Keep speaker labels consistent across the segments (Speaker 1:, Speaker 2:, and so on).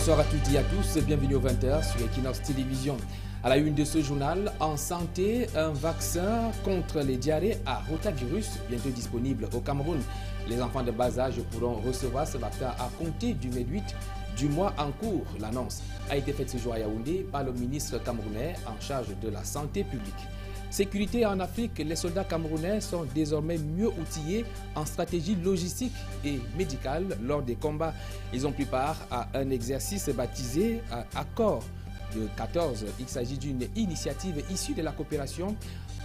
Speaker 1: Bonsoir à toutes et à tous, bienvenue au 20h sur Equinox Télévision. À la une de ce journal, en santé, un vaccin contre les diarrhées à rotavirus, bientôt disponible au Cameroun. Les enfants de bas âge pourront recevoir ce vaccin à compter du 28 du mois en cours. L'annonce a été faite ce jour à Yaoundé par le ministre camerounais en charge de la santé publique. Sécurité en Afrique, les soldats camerounais sont désormais mieux outillés en stratégie logistique et médicale lors des combats. Ils ont pris part à un exercice baptisé Accord de 14. Il s'agit d'une initiative issue de la coopération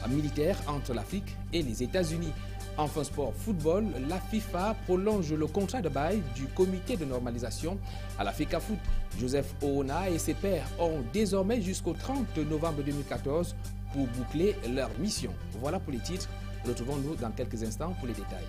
Speaker 1: militaire entre l'Afrique et les États-Unis. Enfin, sport football, la FIFA prolonge le contrat de bail du comité de normalisation à l'Africa Foot. Joseph Oona et ses pairs ont désormais jusqu'au 30 novembre 2014 pour boucler leur mission. Voilà pour les titres. Retrouvons-nous dans quelques instants pour les détails.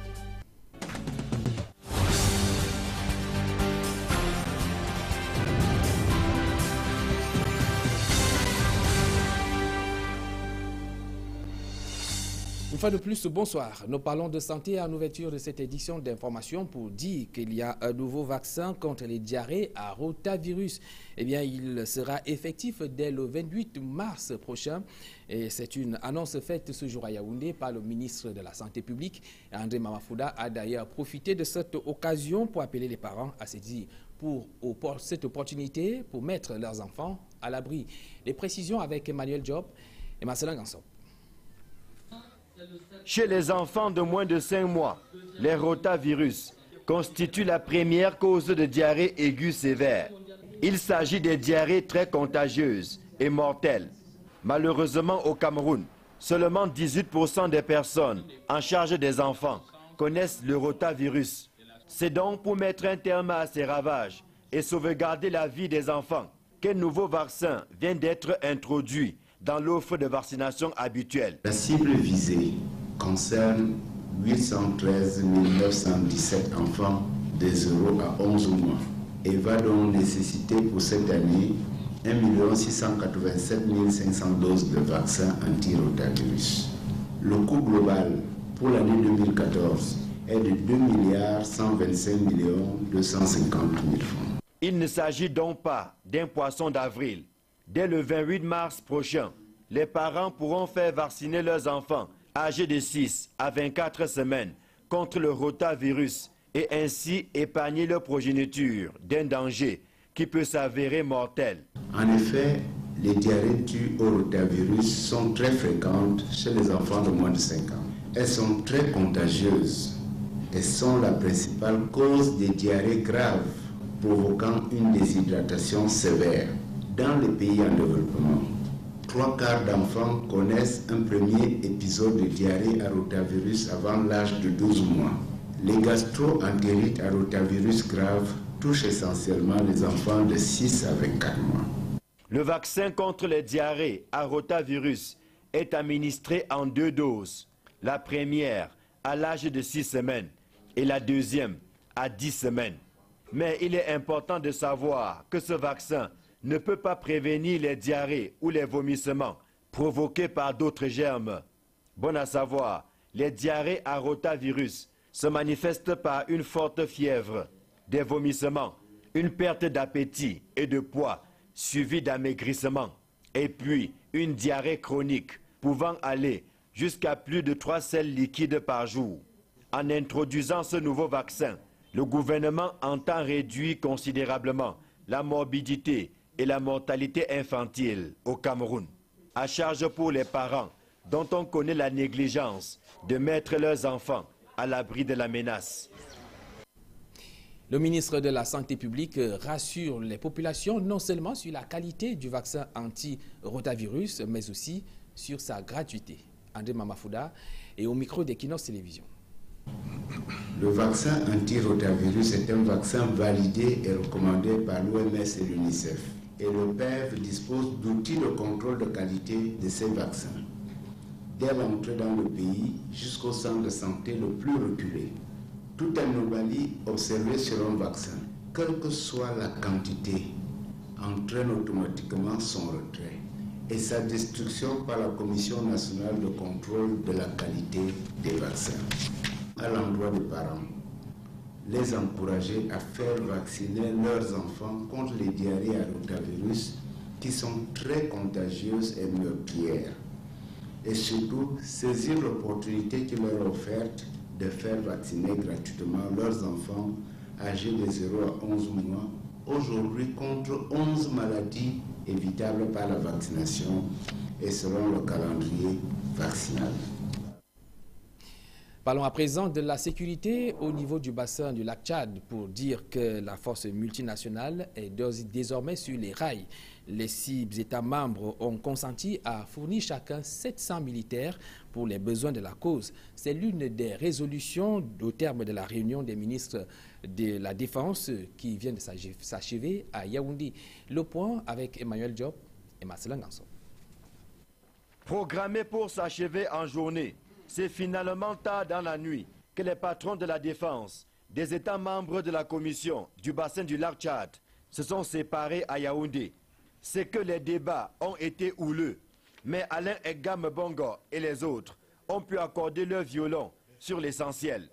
Speaker 1: Une fois de plus, bonsoir. Nous parlons de santé en ouverture de cette édition d'information pour dire qu'il y a un nouveau vaccin contre les diarrhées à rotavirus. Eh bien, il sera effectif dès le 28 mars prochain. Et c'est une annonce faite ce jour à Yaoundé par le ministre de la Santé publique. André Mamafouda a d'ailleurs profité de cette occasion pour appeler les parents à saisir pour cette opportunité pour mettre leurs enfants à l'abri. Les précisions avec Emmanuel Diop et Marcelin Gansop.
Speaker 2: Chez les enfants de moins de 5 mois, les rotavirus constituent la première cause de diarrhée aiguë sévère. Il s'agit des diarrhées très contagieuses et mortelles. Malheureusement au Cameroun, seulement 18% des personnes en charge des enfants connaissent le rotavirus. C'est donc pour mettre un terme à ces ravages et sauvegarder la vie des enfants qu'un nouveau vaccin vient d'être introduit dans l'offre de vaccination habituelle.
Speaker 3: La cible visée concerne 813 917 enfants de 0 à 11 mois et va donc nécessiter pour cette année 1 687 500 doses de vaccins anti-rotavirus. Le coût global pour l'année 2014 est de 2 125 250 000 francs.
Speaker 2: Il ne s'agit donc pas d'un poisson d'avril. Dès le 28 mars prochain, les parents pourront faire vacciner leurs enfants âgés de 6 à 24 semaines contre le rotavirus et ainsi épargner leur progéniture d'un danger qui peut s'avérer mortel.
Speaker 3: En effet, les diarrhées dues au rotavirus sont très fréquentes chez les enfants de moins de 5 ans. Elles sont très contagieuses et sont la principale cause des diarrhées graves provoquant une déshydratation sévère. Dans les pays en développement, 3/4 d'enfants connaissent un premier épisode de diarrhée à rotavirus avant l'âge de 12 mois. Les gastro-entérites à rotavirus grave touchent essentiellement les enfants de 6 à 24 mois.
Speaker 2: Le vaccin contre les diarrhées à rotavirus est administré en 2 doses. La première à l'âge de 6 semaines et la deuxième à 10 semaines. Mais il est important de savoir que ce vaccin ne peut pas prévenir les diarrhées ou les vomissements provoqués par d'autres germes. Bon à savoir, les diarrhées à rotavirus se manifestent par une forte fièvre, des vomissements, une perte d'appétit et de poids, suivie d'amaigrissement, et puis une diarrhée chronique pouvant aller jusqu'à plus de 3 selles liquides par jour. En introduisant ce nouveau vaccin, le gouvernement entend réduire considérablement la morbidité et la mortalité infantile au Cameroun. À charge pour les parents dont on connaît la négligence de mettre leurs enfants à l'abri de la menace.
Speaker 1: Le ministre de la Santé publique rassure les populations non seulement sur la qualité du vaccin anti-rotavirus, mais aussi sur sa gratuité. André Mamafouda est au micro d'Equinox Télévision.
Speaker 3: Le vaccin anti-rotavirus est un vaccin validé et recommandé par l'OMS et l'UNICEF. Et le PEV dispose d'outils de contrôle de qualité de ces vaccins. Dès l'entrée dans le pays jusqu'au centre de santé le plus reculé, toute anomalie observée sur un vaccin, quelle que soit la quantité, entraîne automatiquement son retrait et sa destruction par la Commission nationale de contrôle de la qualité des vaccins. À l'endroit des parents, les encourager à faire vacciner leurs enfants contre les diarrhées à rotavirus qui sont très contagieuses et meurtrières. Et surtout, saisir l'opportunité qui leur est offerte de faire vacciner gratuitement leurs enfants âgés de 0 à 11 mois, aujourd'hui contre 11 maladies évitables par la vaccination et selon le calendrier vaccinal.
Speaker 1: Parlons à présent de la sécurité au niveau du bassin du lac Tchad pour dire que la force multinationale est désormais sur les rails. Les 6 États membres ont consenti à fournir chacun 700 militaires pour les besoins de la cause. C'est l'une des résolutions au terme de la réunion des ministres de la Défense qui vient de s'achever à Yaoundé. Le point avec Emmanuel Diop et Marcelin Ganson.
Speaker 2: Programmé pour s'achever en journée, c'est finalement tard dans la nuit que les patrons de la défense des États membres de la commission du bassin du lac Tchad se sont séparés à Yaoundé. C'est que les débats ont été houleux, mais Alain Egam Bongo et les autres ont pu accorder leur violon sur l'essentiel.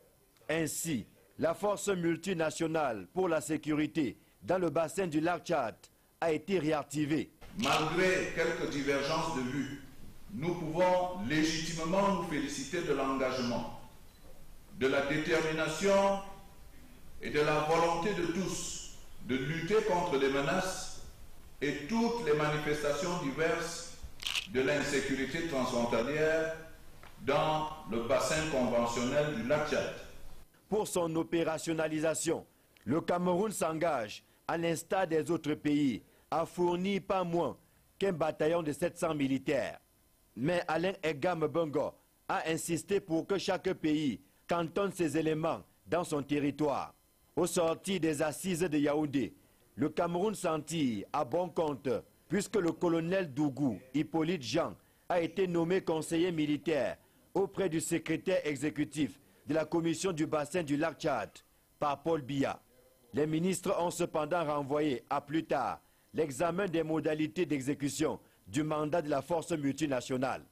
Speaker 2: Ainsi, la force multinationale pour la sécurité dans le bassin du lac Tchad a été réactivée.
Speaker 4: Malgré quelques divergences de vues, nous pouvons légitimement nous féliciter de l'engagement, de la détermination et de la volonté de tous de lutter contre les menaces et toutes les manifestations diverses de l'insécurité transfrontalière dans le bassin conventionnel du lac Tchad.
Speaker 2: Pour son opérationnalisation, le Cameroun s'engage, à l'instar des autres pays, à fournir pas moins qu'un bataillon de 700 militaires. Mais Alain Egam Bongo a insisté pour que chaque pays cantonne ses éléments dans son territoire. Au sortir des assises de Yaoundé, le Cameroun s'en tire à bon compte puisque le colonel Dougou Hippolyte Jean a été nommé conseiller militaire auprès du secrétaire exécutif de la commission du bassin du lac Tchad par Paul Biya. Les ministres ont cependant renvoyé à plus tard l'examen des modalités d'exécution du mandat de la force multinationale.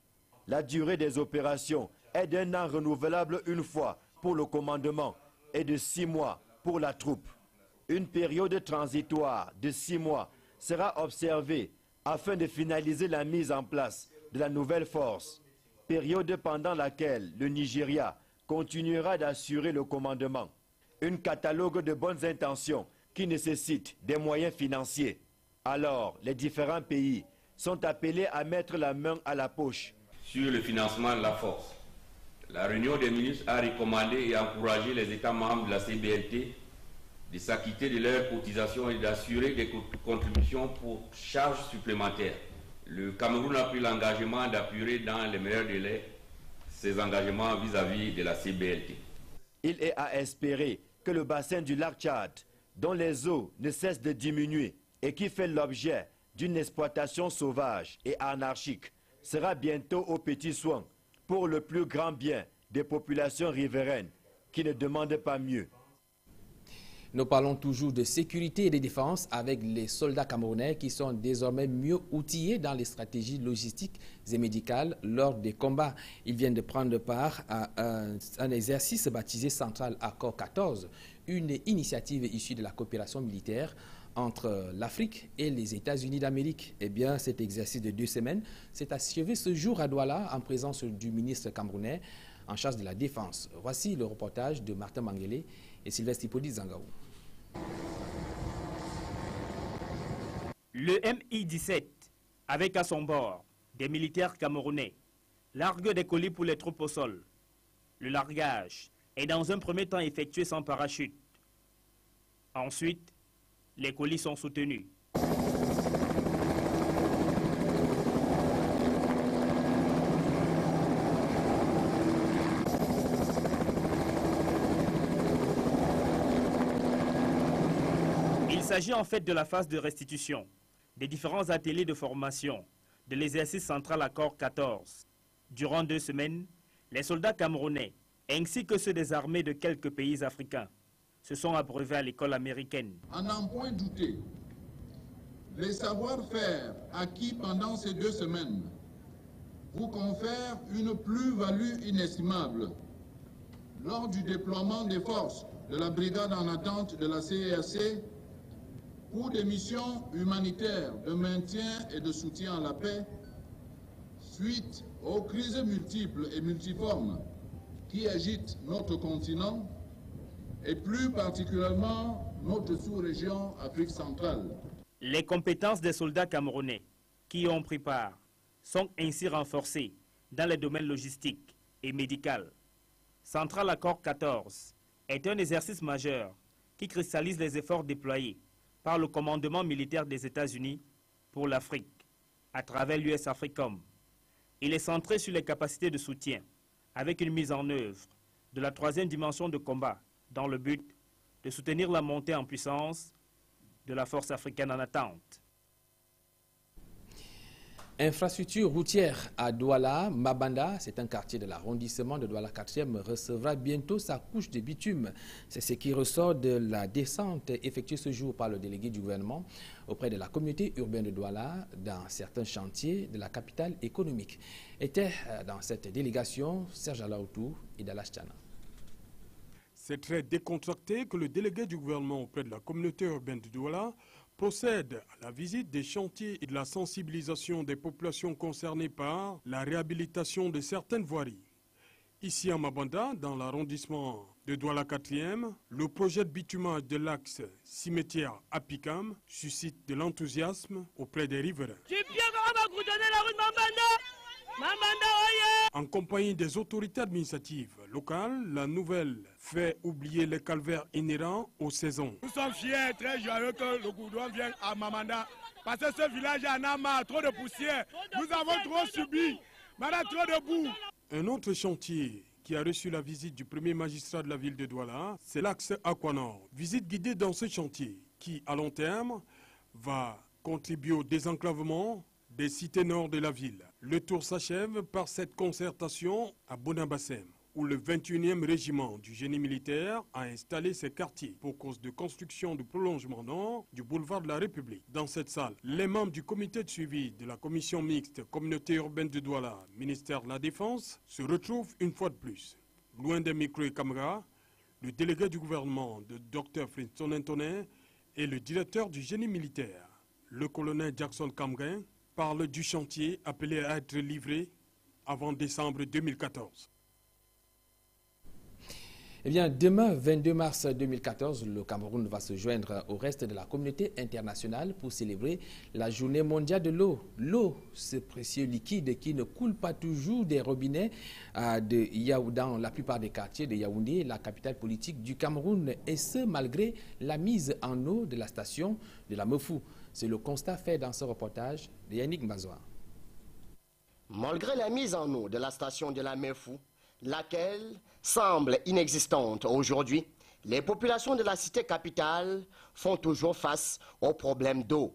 Speaker 2: La durée des opérations est d'1 an renouvelable une fois pour le commandement et de 6 mois pour la troupe. Une période transitoire de 6 mois sera observée afin de finaliser la mise en place de la nouvelle force, période pendant laquelle le Nigeria continuera d'assurer le commandement. Un catalogue de bonnes intentions qui nécessite des moyens financiers. Alors, les différents pays sont appelés à mettre la main à la poche.
Speaker 5: Sur le financement de la force, la réunion des ministres a recommandé et encouragé les États membres de la CBLT de s'acquitter de leurs cotisations et d'assurer des contributions pour charges supplémentaires. Le Cameroun a pris l'engagement d'appuyer dans les meilleurs délais ses engagements vis-à-vis de la CBLT.
Speaker 2: Il est à espérer que le bassin du lac Tchad, dont les eaux ne cessent de diminuer et qui fait l'objet d'une exploitation sauvage et anarchique, sera bientôt aux petits soins pour le plus grand bien des populations riveraines qui ne demandent pas mieux.
Speaker 1: Nous parlons toujours de sécurité et de défense avec les soldats camerounais qui sont désormais mieux outillés dans les stratégies logistiques et médicales lors des combats. Ils viennent de prendre part à un exercice baptisé Central Accord 14, une initiative issue de la coopération militaire entre l'Afrique et les États-Unis d'Amérique. Eh bien, cet exercice de 2 semaines s'est achevé ce jour à Douala en présence du ministre camerounais en charge de la défense. Voici le reportage de Martin Manguele et Sylvestre Hippolyte Zangaou.
Speaker 6: Le MI-17, avec à son bord des militaires camerounais, largue des colis pour les troupes au sol. Le largage est dans un premier temps effectué sans parachute. Ensuite, les colis sont soutenus. Il s'agit en fait de la phase de restitution des différents ateliers de formation de l'exercice central Accord 14. Durant 2 semaines, les soldats camerounais, ainsi que ceux des armées de quelques pays africains, se sont abreuvés à l'école américaine.
Speaker 7: À n'en point douter, les savoir-faire acquis pendant ces 2 semaines vous confèrent une plus-value inestimable lors du déploiement des forces de la brigade en attente de la CERC pour des missions humanitaires de maintien et de soutien à la paix, suite aux crises multiples et multiformes qui agitent notre continent et plus particulièrement notre sous-région Afrique centrale.
Speaker 6: Les compétences des soldats camerounais qui y ont pris part sont ainsi renforcées dans les domaines logistiques et médicaux. Central Accord 14 est un exercice majeur qui cristallise les efforts déployés par le commandement militaire des États-Unis pour l'Afrique à travers l'US Africom. Il est centré sur les capacités de soutien avec une mise en œuvre de la 3e dimension de combat dans le but de soutenir la montée en puissance de la force africaine en attente.
Speaker 1: Infrastructure routière à Douala, Mabanda, c'est un quartier de l'arrondissement de Douala 4e, recevra bientôt sa couche de bitume. C'est ce qui ressort de la descente effectuée ce jour par le délégué du gouvernement auprès de la communauté urbaine de Douala dans certains chantiers de la capitale économique. Étaient dans cette délégation Serge Alaoutou et Dalash Tchana.
Speaker 8: C'est très décontracté que le délégué du gouvernement auprès de la communauté urbaine de Douala procède à la visite des chantiers et de la sensibilisation des populations concernées par la réhabilitation de certaines voiries. Ici à Mabanda, dans l'arrondissement de Douala 4e, le projet de bitumage de l'axe cimetière Apicam suscite de l'enthousiasme auprès des riverains. En compagnie des autorités administratives locales, la nouvelle fait oublier les calvaires inhérents aux saisons.
Speaker 9: Nous sommes fiers et très joyeux que le goudron vienne à Mamanda. Parce que ce village en a marre, trop de poussière. Nous avons trop subi, maintenant trop de boue.
Speaker 8: Un autre chantier qui a reçu la visite du premier magistrat de la ville de Douala, c'est l'axe Aquanor. Visite guidée dans ce chantier qui, à long terme, va contribuer au désenclavement des cités nord de la ville. Le tour s'achève par cette concertation à Bonabassem, où le 21e régiment du génie militaire a installé ses quartiers pour cause de construction du prolongement nord du boulevard de la République. Dans cette salle, les membres du comité de suivi de la commission mixte communauté urbaine de Douala, ministère de la Défense, se retrouvent une fois de plus. Loin des micros et caméras, le délégué du gouvernement, le Dr Frinson Antonin, et le directeur du génie militaire, le colonel Jackson Kamgren, parle du chantier appelé à être livré avant décembre 2014.
Speaker 1: Eh bien, demain, 22 mars 2014, le Cameroun va se joindre au reste de la communauté internationale pour célébrer la journée mondiale de l'eau. L'eau, ce précieux liquide qui ne coule pas toujours des robinets dans la plupart des quartiers de Yaoundé, la capitale politique du Cameroun, et ce, malgré la mise en eau de la station de la Mefou. C'est le constat fait dans ce reportage de Yannick Mazoua.
Speaker 10: Malgré la mise en eau de la station de la Mefou, laquelle semble inexistante aujourd'hui, les populations de la cité capitale font toujours face aux problèmes d'eau.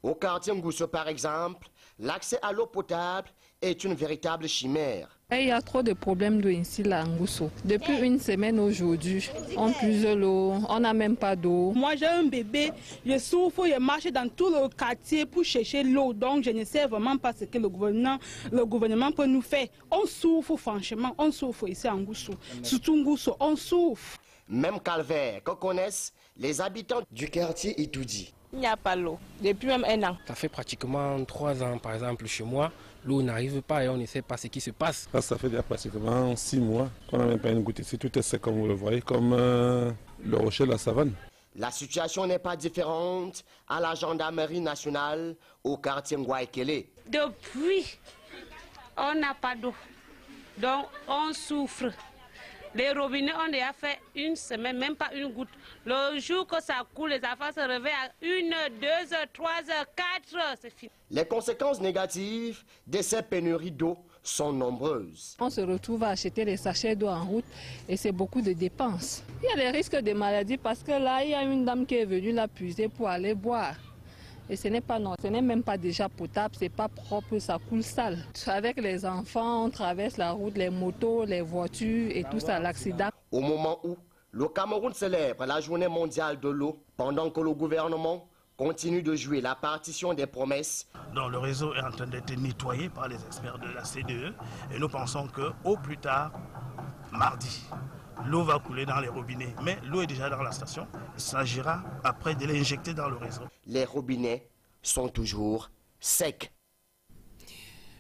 Speaker 10: Au quartier Ngousso, par exemple, l'accès à l'eau potable est une véritable chimère.
Speaker 11: Il y a trop de problèmes d'eau ici là, à Ngousso. Depuis une semaine aujourd'hui, on puise l'eau, on n'a même pas d'eau.
Speaker 12: Moi j'ai un bébé, je souffre, je marche dans tout le quartier pour chercher l'eau. Donc je ne sais vraiment pas ce que le gouvernement peut nous faire. On souffre franchement, on souffre ici à Ngousso. Surtout Ngousso, on souffre.
Speaker 10: Même calvaire que connaissent les habitants du quartier Itoudi.
Speaker 13: Il n'y a pas l'eau, depuis même un an.
Speaker 14: Ça fait pratiquement 3 ans, par exemple, chez moi. L'eau n'arrive pas et on ne sait pas ce qui se passe.
Speaker 15: Ça fait déjà pratiquement 6 mois qu'on n'a même pas une goutte ici. Tout est sec, comme vous le voyez, comme le rocher de la savane.
Speaker 10: La situation n'est pas différente à la gendarmerie nationale au quartier Ngwaekele.
Speaker 16: Depuis, on n'a pas d'eau. Donc, on souffre. Les robinets ont déjà fait une semaine, même pas une goutte. Le jour que ça coule, les affaires se réveillent à 1, 2 heures, 3 heures, 4 heures, c'est fini.
Speaker 10: Les conséquences négatives de ces pénuries d'eau sont nombreuses.
Speaker 11: On se retrouve à acheter des sachets d'eau en route et c'est beaucoup de dépenses. Il y a des risques de maladies parce que là, il y a une dame qui est venue la puiser pour aller boire. Et ce n'est pas non, ce n'est même pas déjà potable, c'est pas propre, ça coule sale. Avec les enfants, on traverse la route, les motos, les voitures et tout ça, l'accident.
Speaker 10: Au moment où le Cameroun célèbre la journée mondiale de l'eau, pendant que le gouvernement continue de jouer la partition des promesses.
Speaker 17: Donc le réseau est en train d'être nettoyé par les experts de la CDE et nous pensons qu'au plus tard, mardi, l'eau va couler dans les robinets. Mais l'eau est déjà dans la station. Il s'agira après de l'injecter dans le réseau.
Speaker 10: Les robinets sont toujours secs.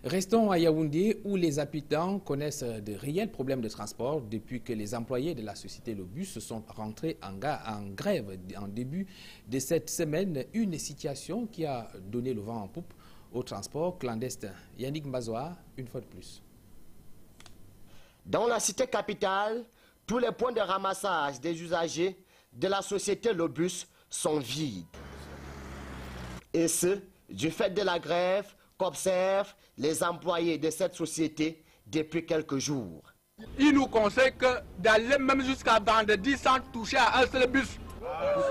Speaker 1: Restons à Yaoundé où les habitants connaissent de réels problèmes de transport depuis que les employés de la société Le Bus sont rentrés en grève en début de cette semaine. Une situation qui a donné le vent en poupe au transport clandestin. Yannick Mbazoa, une fois de plus.
Speaker 10: Dans la cité capitale, tous les points de ramassage des usagers de la société Le Bus sont vides. Et ce, du fait de la grève qu'observent les employés de cette société depuis quelques jours.
Speaker 9: Il nous conseille d'aller même jusqu'à vendredi sans toucher à un seul bus.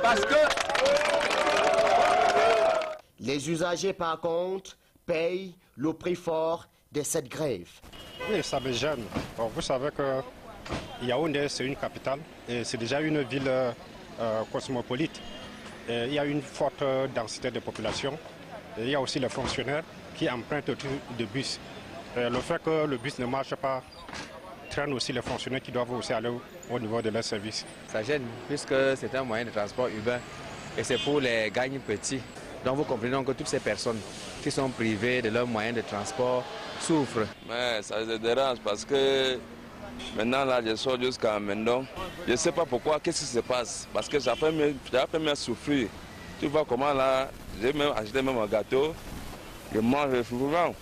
Speaker 9: Parce que...
Speaker 10: Les usagers, par contre, payent le prix fort de cette grève.
Speaker 18: Oui, ça me gêne. Bon, vous savez que Yaoundé, c'est une capitale et c'est déjà une ville cosmopolite. Et il y a une forte densité de population. Et il y a aussi les fonctionnaires qui empruntent de bus. Le fait que le bus ne marche pas traîne aussi les fonctionnaires qui doivent aussi aller au niveau de leur service.
Speaker 19: Ça gêne puisque c'est un moyen de transport urbain et c'est pour les gagnes petits. Donc vous comprenez donc que toutes ces personnes qui sont privées de leurs moyens de transport souffrent.
Speaker 20: Mais ça se dérange parce que maintenant là je sors jusqu'à Mendon. Je ne sais pas pourquoi, qu'est-ce qui se passe. Parce que ça fait me souffrir. Tu vois comment là, j'ai même acheté un gâteau. Je mange souvent.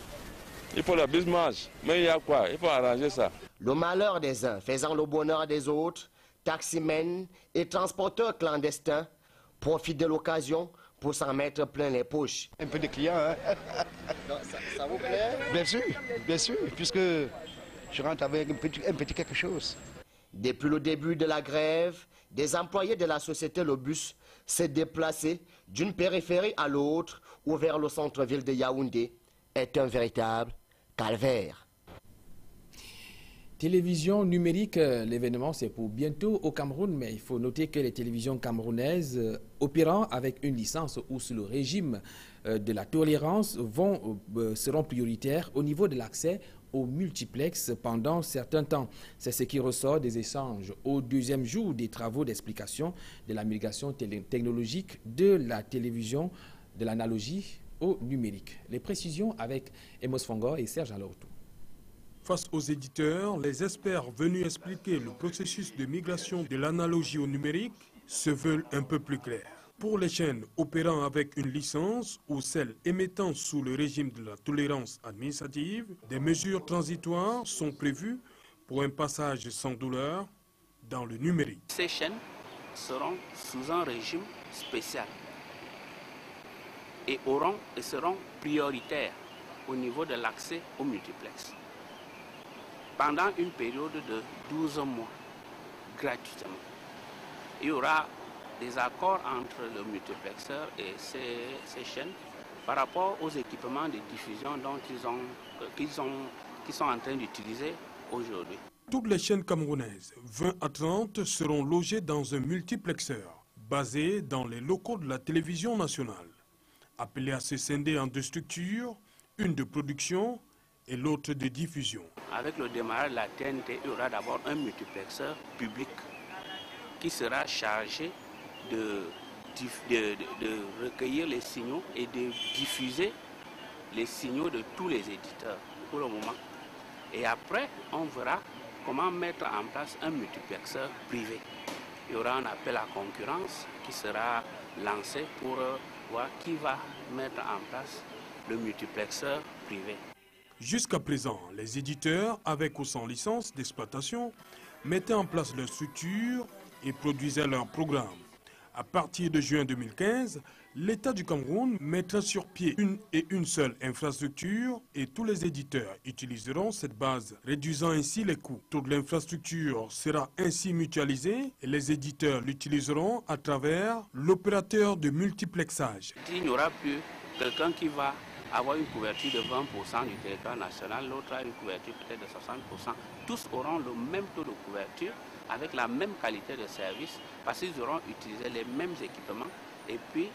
Speaker 20: Il faut le bus mange. Mais il y a quoi? Il faut arranger ça.
Speaker 10: Le malheur des uns faisant le bonheur des autres, taximens et transporteurs clandestins profitent de l'occasion pour s'en mettre plein les poches.
Speaker 21: Un peu de clients, hein?
Speaker 10: Ça vous plaît?
Speaker 21: Bien sûr, puisque je rentre avec un petit quelque chose.
Speaker 10: Depuis le début de la grève, des employés de la société Le Bus se déplacer d'une périphérie à l'autre ou vers le centre-ville de Yaoundé est un véritable calvaire.
Speaker 1: Télévision numérique, l'événement c'est pour bientôt au Cameroun, mais il faut noter que les télévisions camerounaises opérant avec une licence ou sous le régime de la tolérance seront prioritaires au niveau de l'accès au multiplex pendant certains temps. C'est ce qui ressort des échanges au deuxième jour des travaux d'explication de la migration technologique de la télévision de l'analogie au numérique. Les précisions avec Emos Fongo et Serge Alortou.
Speaker 8: Face aux éditeurs, les experts venus expliquer le processus de migration de l'analogie au numérique se veulent un peu plus clairs. Pour les chaînes opérant avec une licence ou celles émettant sous le régime de la tolérance administrative, des mesures transitoires sont prévues pour un passage sans douleur dans le numérique.
Speaker 22: Ces chaînes seront sous un régime spécial et seront prioritaires au niveau de l'accès au multiplex pendant une période de 12 mois, gratuitement. Il y aura des accords entre le multiplexeur et ces chaînes par rapport aux équipements de diffusion qu'ils sont en train d'utiliser aujourd'hui.
Speaker 8: Toutes les chaînes camerounaises, 20 à 30, seront logées dans un multiplexeur basé dans les locaux de la télévision nationale, appelé à se scinder en deux structures, une de production et l'autre de diffusion.
Speaker 22: Avec le démarrage de la TNT, il y aura d'abord un multiplexeur public qui sera chargé de recueillir les signaux et de diffuser les signaux de tous les éditeurs pour le moment. Et après, on verra comment mettre en place un multiplexeur privé. Il y aura un appel à concurrence qui sera lancé pour voir qui va mettre en place le multiplexeur privé.
Speaker 8: Jusqu'à présent, les éditeurs, avec ou sans licence d'exploitation, mettaient en place leur structure et produisaient leurs programmes. À partir de juin 2015, l'État du Cameroun mettra sur pied une seule infrastructure et tous les éditeurs utiliseront cette base, réduisant ainsi les coûts. Toute l'infrastructure sera ainsi mutualisée et les éditeurs l'utiliseront à travers l'opérateur de multiplexage.
Speaker 22: Il n'y aura plus quelqu'un qui va avoir une couverture de 20% du territoire national, l'autre a une couverture peut-être de 60%. Tous auront le même taux de couverture avec la même qualité de service parce qu'ils auront utilisé les mêmes équipements et puis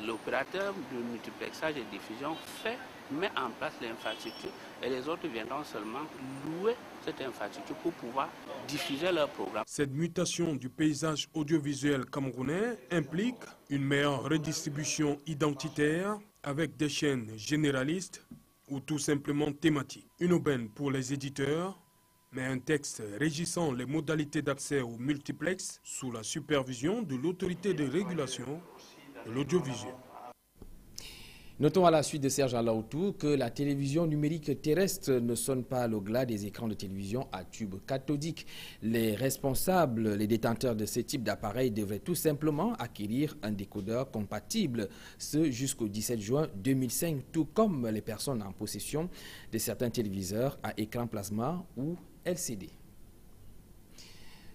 Speaker 22: l'opérateur de multiplexage et diffusion fait met en place l'infrastructure et les autres viendront seulement louer cette infrastructure pour pouvoir diffuser leur programme.
Speaker 8: Cette mutation du paysage audiovisuel camerounais implique une meilleure redistribution identitaire avec des chaînes généralistes ou tout simplement thématiques. Une aubaine pour les éditeurs, mais un texte régissant les modalités d'accès au multiplex sous la supervision de l'autorité de régulation de l'audiovisuel.
Speaker 1: Notons à la suite de Serge Alaoutou que la télévision numérique terrestre ne sonne pas le glas des écrans de télévision à tube cathodique. Les responsables, les détenteurs de ce type d'appareil devraient tout simplement acquérir un décodeur compatible, ce jusqu'au 17 juin 2005, tout comme les personnes en possession de certains téléviseurs à écran plasma ou LCD.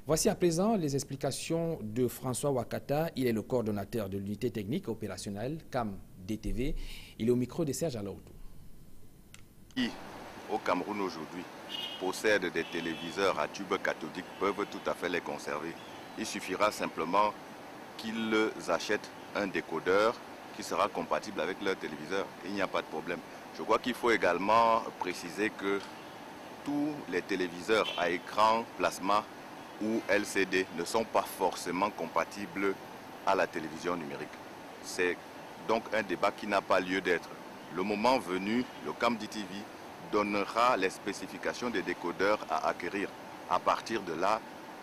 Speaker 1: Voici à présent les explications de François Wakata. Il est le coordonnateur de l'unité technique opérationnelle CAM DTV. Il est au micro de Serge Alaoutou.
Speaker 3: Qui, au Cameroun aujourd'hui, possèdent des téléviseurs à tube cathodique peuvent tout à fait les conserver. Il suffira simplement qu'ils achètent un décodeur qui sera compatible avec leur téléviseur. Il n'y a pas de problème. Je crois qu'il faut également préciser que tous les téléviseurs à écran plasma ou LCD ne sont pas forcément compatibles à la télévision numérique. C'est donc un débat qui n'a pas lieu d'être. Le moment venu, le CAM DTV donnera les spécifications des décodeurs à acquérir. À partir de là,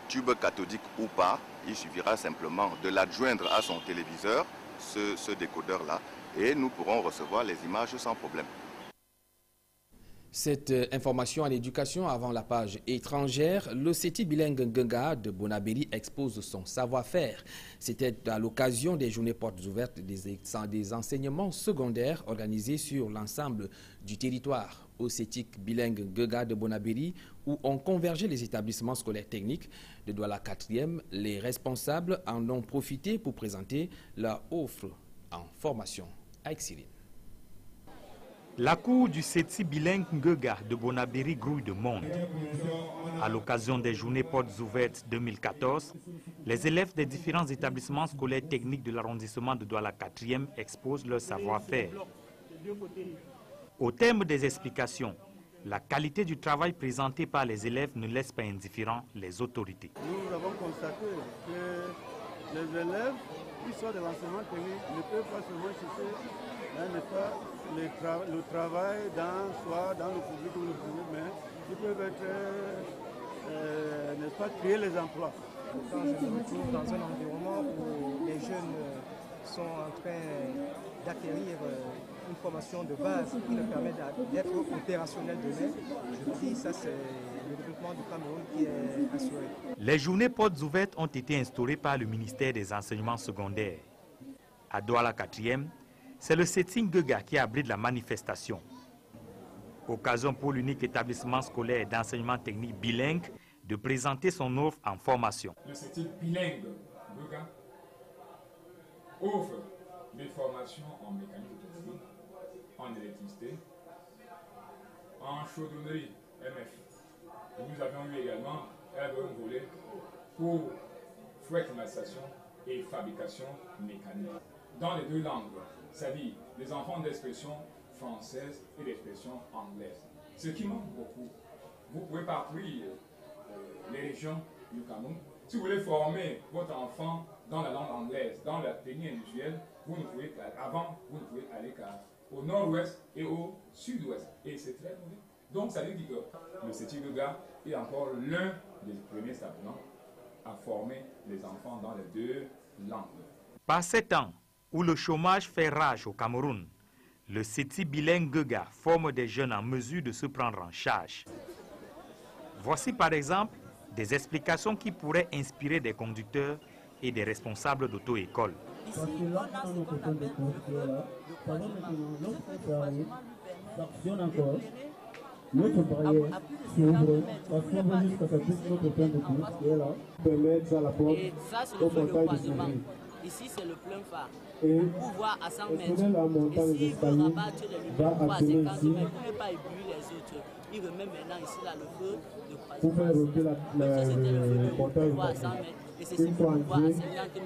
Speaker 3: tube cathodique ou pas, il suffira simplement de l'adjoindre à son téléviseur, ce décodeur-là, et nous pourrons recevoir les images sans problème.
Speaker 1: Cette information à l'éducation avant la page étrangère, le CETI bilingue Ngenga de Bonabéry expose son savoir-faire. C'était à l'occasion des journées portes ouvertes des enseignements secondaires organisés sur l'ensemble du territoire. Au CETI bilingue Ngenga de Bonabéry, où ont convergé les établissements scolaires techniques de Douala 4e, les responsables en ont profité pour présenter leur offre en formation à Exilin.
Speaker 4: La cour du CETI bilingue Ngega de Bonabéry grouille de monde. À l'occasion des journées portes ouvertes 2014, les élèves des différents établissements scolaires techniques de l'arrondissement de Douala 4e exposent leur savoir-faire. Au terme des explications, la qualité du travail présenté par les élèves ne laisse pas indifférents les autorités.
Speaker 23: Nous avons constaté que les élèves qui sont de l'enseignement technique ne peuvent pas seulement chercher le travail soit dans le public ou le privé, mais ils peuvent être, n'est-ce pas, créer les emplois.
Speaker 24: Quand je me retrouve dans un environnement où les jeunes sont en train d'acquérir une formation de base qui leur permet d'être opérationnels demain, je me dis ça c'est le développement du Cameroun qui est assuré.
Speaker 4: Les journées portes ouvertes ont été instaurées par le ministère des enseignements secondaires. À Douala 4e, c'est le CETI Ngega qui abrite la manifestation. Occasion pour l'unique établissement scolaire d'enseignement technique bilingue de présenter son offre en formation.
Speaker 25: Le CETI bilingue Ngega offre des formations en mécanique automatique, en électricité, en chaudronnerie MF. Et nous avions eu également un volet pour fouet climatisation et fabrication mécanique. Dans les deux langues, c'est-à-dire les enfants d'expression française et d'expression anglaise. Ce qui manque beaucoup. Vous pouvez parcourir les régions du Cameroun. Si vous voulez former votre enfant dans la langue anglaise, dans la technique industrielle, vous ne pouvez aller qu'au nord-ouest et au sud-ouest. Et c'est très mauvais. Donc ça veut dire que le CETI Ngega est encore l'un des premiers établissements à former les enfants dans les deux langues.
Speaker 4: Par 7 ans, où le chômage fait rage au Cameroun, le CETI bilingue Ngega forme des jeunes en mesure de se prendre en charge. Voici par exemple des explications qui pourraient inspirer des conducteurs et des responsables d'auto-école.
Speaker 26: Ici, on a ce qu'on appelle notre barrière s'ouvre, parce qu'on va jusqu'à ce que notre plein de course qui est là, permettre à la porte au portail de s'ouvrir.
Speaker 27: Ici, c'est le plein phare.
Speaker 26: Et
Speaker 27: pour voir à 100 mètres.
Speaker 26: La montagne des escaliers va attirer ici.
Speaker 27: Il ne peut pas éblouir les autres. Il remet maintenant ici là, le feu de croisière.
Speaker 26: Pour faire rôter le portail.
Speaker 27: Et c'est ce qu'on voit à 50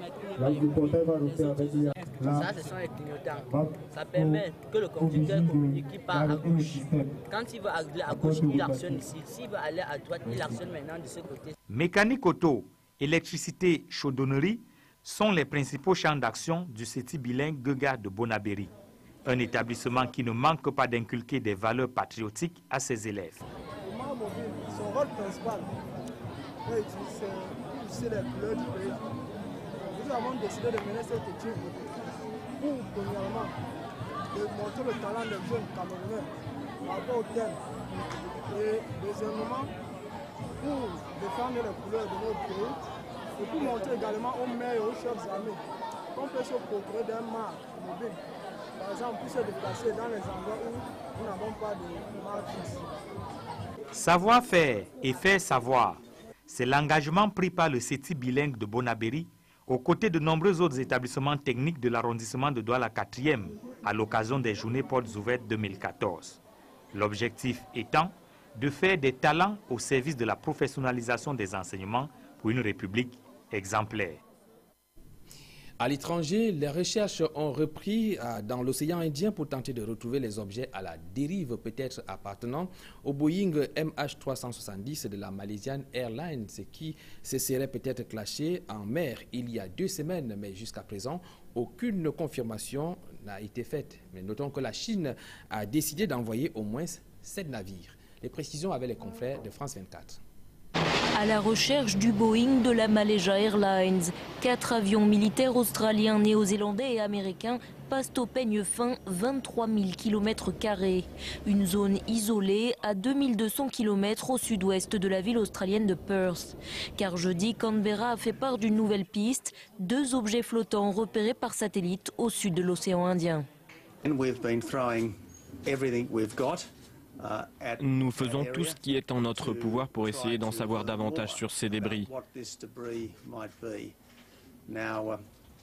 Speaker 27: mètres.
Speaker 26: Le portail va rôter avec lui.
Speaker 27: Ça, ce sont les clignotants. Ça permet que le conducteur communique qui part à gauche. Quand il veut aller à gauche, il actionne ici. S'il veut aller à droite, il actionne maintenant de ce côté.
Speaker 4: Mécanique auto, électricité, chaudonnerie sont les principaux champs d'action du CETI bilingue Gueugard de Bonabéry. Un établissement qui ne manque pas d'inculquer des valeurs patriotiques à ses élèves.
Speaker 24: Son rôle principal, c'est les couleurs du pays. Nous avons décidé de mener cette étude pour, premièrement, de montrer le talent des jeunes Camerounais par rapport au thème. Et deuxièmement, pour défendre les couleurs de notre pays et pour montrer également aux maires et aux chefs armés qu'on peut se procurer d'un mât mobile. Par exemple, pour se déplacer dans les endroits où nous n'avons pas de mât fixe.
Speaker 4: Savoir-faire et faire savoir, c'est l'engagement pris par le CETI bilingue de Bonabéry aux côtés de nombreux autres établissements techniques de l'arrondissement de Douala 4e à l'occasion des Journées Portes Ouvertes 2014. L'objectif étant de faire des talents au service de la professionnalisation des enseignements pour une république exemplaire.
Speaker 1: À l'étranger, les recherches ont repris dans l'océan Indien pour tenter de retrouver les objets à la dérive, peut-être appartenant au Boeing MH370 de la Malaysian Airlines, qui se serait peut-être clashé en mer il y a 2 semaines, mais jusqu'à présent, aucune confirmation n'a été faite. Mais notons que la Chine a décidé d'envoyer au moins 7 navires. Les précisions avec les confrères de France 24.
Speaker 2: À la recherche du Boeing de la Malaysia Airlines, 4 avions militaires australiens, néo-zélandais et américains passent au peigne fin 23 000 km². Une zone isolée à 2200 km au sud-ouest de la ville australienne de Perth. Car jeudi, Canberra a fait part d'une nouvelle piste, 2 objets flottants repérés par satellite au sud de l'océan Indien.
Speaker 5: Nous faisons tout ce qui est en notre pouvoir pour essayer d'en savoir davantage sur ces débris.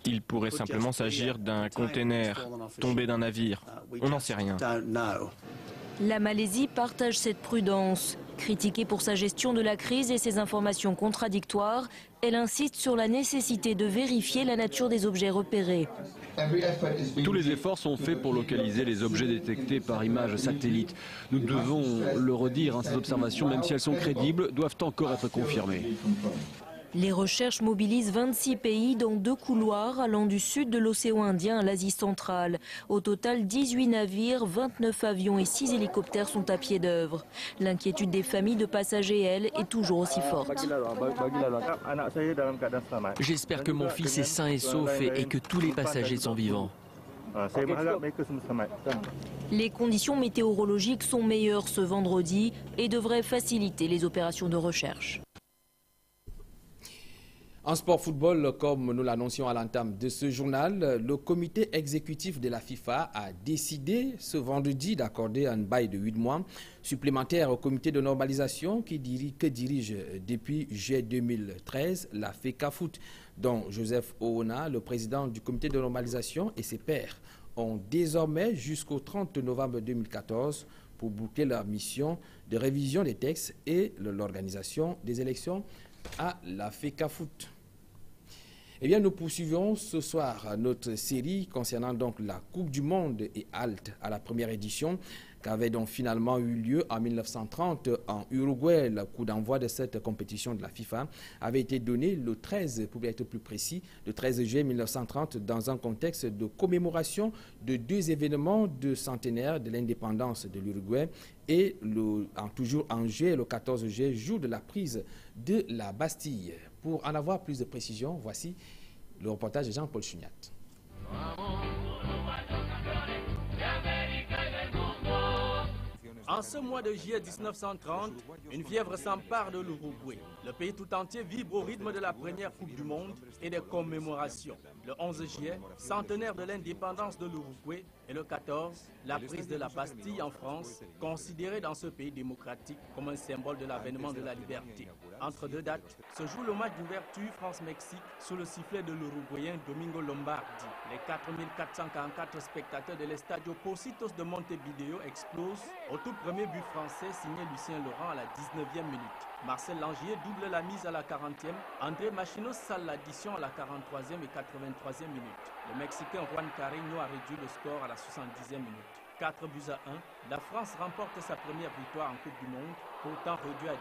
Speaker 5: Il pourrait simplement s'agir d'un container tombé d'un navire. On n'en sait rien.
Speaker 2: La Malaisie partage cette prudence. Critiquée pour sa gestion de la crise et ses informations contradictoires, elle insiste sur la nécessité de vérifier la nature des objets repérés.
Speaker 6: Tous les efforts sont faits pour localiser les objets détectés par image satellite. Nous devons le redire, ces observations, même si elles sont crédibles, doivent encore être confirmées.
Speaker 2: Les recherches mobilisent 26 pays dans 2 couloirs allant du sud de l'océan Indien à l'Asie centrale. Au total, 18 navires, 29 avions et 6 hélicoptères sont à pied d'œuvre. L'inquiétude des familles de passagers, elle, est toujours aussi forte.
Speaker 7: J'espère que mon fils est sain et sauf et que tous les passagers sont vivants.
Speaker 2: Les conditions météorologiques sont meilleures ce vendredi et devraient faciliter les opérations de recherche.
Speaker 1: En sport football, comme nous l'annoncions à l'entame de ce journal, le comité exécutif de la FIFA a décidé ce vendredi d'accorder un bail de 8 mois supplémentaire au comité de normalisation que dirige depuis juillet 2013 la FECAFOOT, dont Joseph Oona, le président du comité de normalisation, et ses pairs ont désormais jusqu'au 30 novembre 2014 pour boucler leur mission de révision des textes et l'organisation des élections à la FECAFOOT. Eh bien, nous poursuivons ce soir notre série concernant donc la Coupe du Monde et halte à la première édition qui avait donc finalement eu lieu en 1930 en Uruguay. Le coup d'envoi de cette compétition de la FIFA avait été donné le 13, pour être plus précis, le 13 juillet 1930 dans un contexte de commémoration de 2 événements de centenaire de l'indépendance de l'Uruguay et toujours en juillet, le 14 juillet, jour de la prise de la Bastille. Pour en avoir plus de précisions, voici le reportage de Jean-Paul Chuniat.
Speaker 12: En ce mois de juillet 1930, une fièvre s'empare de l'Uruguay. Le pays tout entier vibre au rythme de la première Coupe du Monde et des commémorations. Le 11 juillet, centenaire de l'indépendance de l'Uruguay, et le 14, la prise de la Bastille en France, considérée dans ce pays démocratique comme un symbole de l'avènement de la liberté. Entre 2 dates, se joue le match d'ouverture France-Mexique sous le sifflet de l'Uruguayen Domingo Lombardi. Les 4444 spectateurs de l'Estadio Pocitos de Montevideo explosent au tout premier but français signé Lucien Laurent à la 19e minute. Marcel Langier double la mise à la 40e. André Machino sale l'addition à la 43e et 83e minute. Le Mexicain Juan Carreño a réduit le score à la 70e minute. 4 buts à 1, la France remporte sa première victoire en Coupe du Monde, pourtant réduit à 10.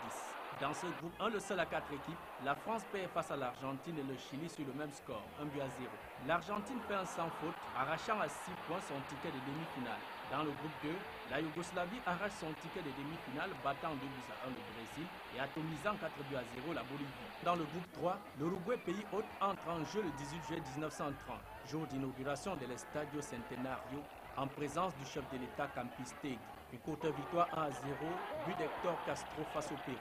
Speaker 12: Dans ce groupe 1, le seul à 4 équipes, la France perd face à l'Argentine et le Chili sur le même score, 1 but à 0. L'Argentine fait un sans faute, arrachant à 6 points son ticket de demi-finale. Dans le groupe 2, la Yougoslavie arrache son ticket de demi-finale, battant 2 buts à 1 le Brésil et atomisant 4 buts à 0 la Bolivie. Dans le groupe 3, l'Uruguay, pays hôte, entre en jeu le 18 juillet 1930, jour d'inauguration de l'Estadio Centenario, en présence du chef de l'État Campistegui. Une courte victoire 1 à 0, but d'Hector Castro face au Pérou.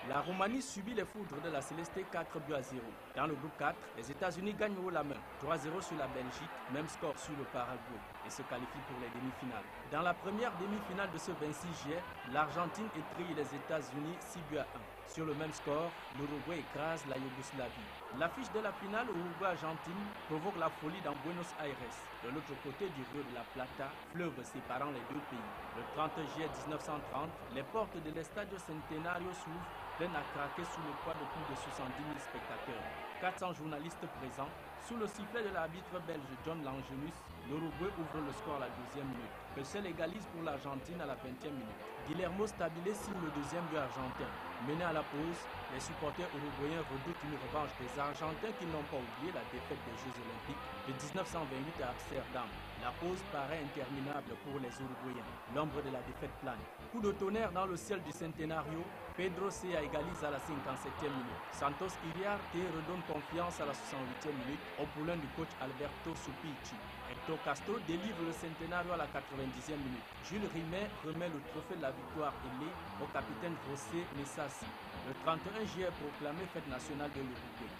Speaker 12: La Roumanie subit les foudres de la Céleste 4 buts à 0. Dans le groupe 4, les États-Unis gagnent haut la main, 3-0 sur la Belgique, même score sur le Paraguay, et se qualifient pour les demi-finales. Dans la première demi-finale de ce 26 juillet, l'Argentine étrille les États-Unis 6 buts à 1. Sur le même score, l'Uruguay écrase la Yougoslavie. L'affiche de la finale Uruguay-Argentine provoque la folie dans Buenos Aires, de l'autre côté du Rio de la Plata, fleuve séparant les deux pays. Le 30 juillet 1930, les portes de l'Estadio Centenario s'ouvrent, pleines à craquer sous le poids de plus de 70 000 spectateurs. 400 journalistes présents. Sous le sifflet de l'arbitre belge John Langenus, l'Uruguay ouvre le score à la 12e minute. Pessel égalise pour l'Argentine à la 20e minute. Guillermo Stabile signe le deuxième but argentin. Mené à la pause, les supporters uruguayens redoutent une revanche des Argentins qui n'ont pas oublié la défaite des Jeux Olympiques de 1928 à Amsterdam. La pause paraît interminable pour les Uruguayens. L'ombre de la défaite plane. Coup de tonnerre dans le ciel du Centenario, Pedro Sea égalise à la 57e minute. Santos Iriarte redonne confiance à la 68e minute au poulain du coach Alberto Supici. Hector Castro délivre le Centenario à la 90e minute. Jules Rimet remet le trophée de la victoire ailée au capitaine José Messassi. Le 31 juillet est proclamé fête nationale de l'Uruguay.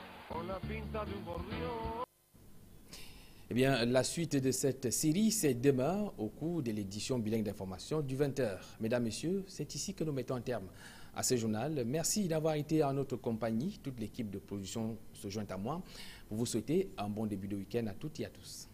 Speaker 1: Eh bien, la suite de cette série, c'est demain au cours de l'édition bilingue d'information du 20h. Mesdames, Messieurs, c'est ici que nous mettons un terme à ce journal. Merci d'avoir été en notre compagnie. Toute l'équipe de production se joint à moi pour vous souhaiter un bon début de week-end à toutes et à tous.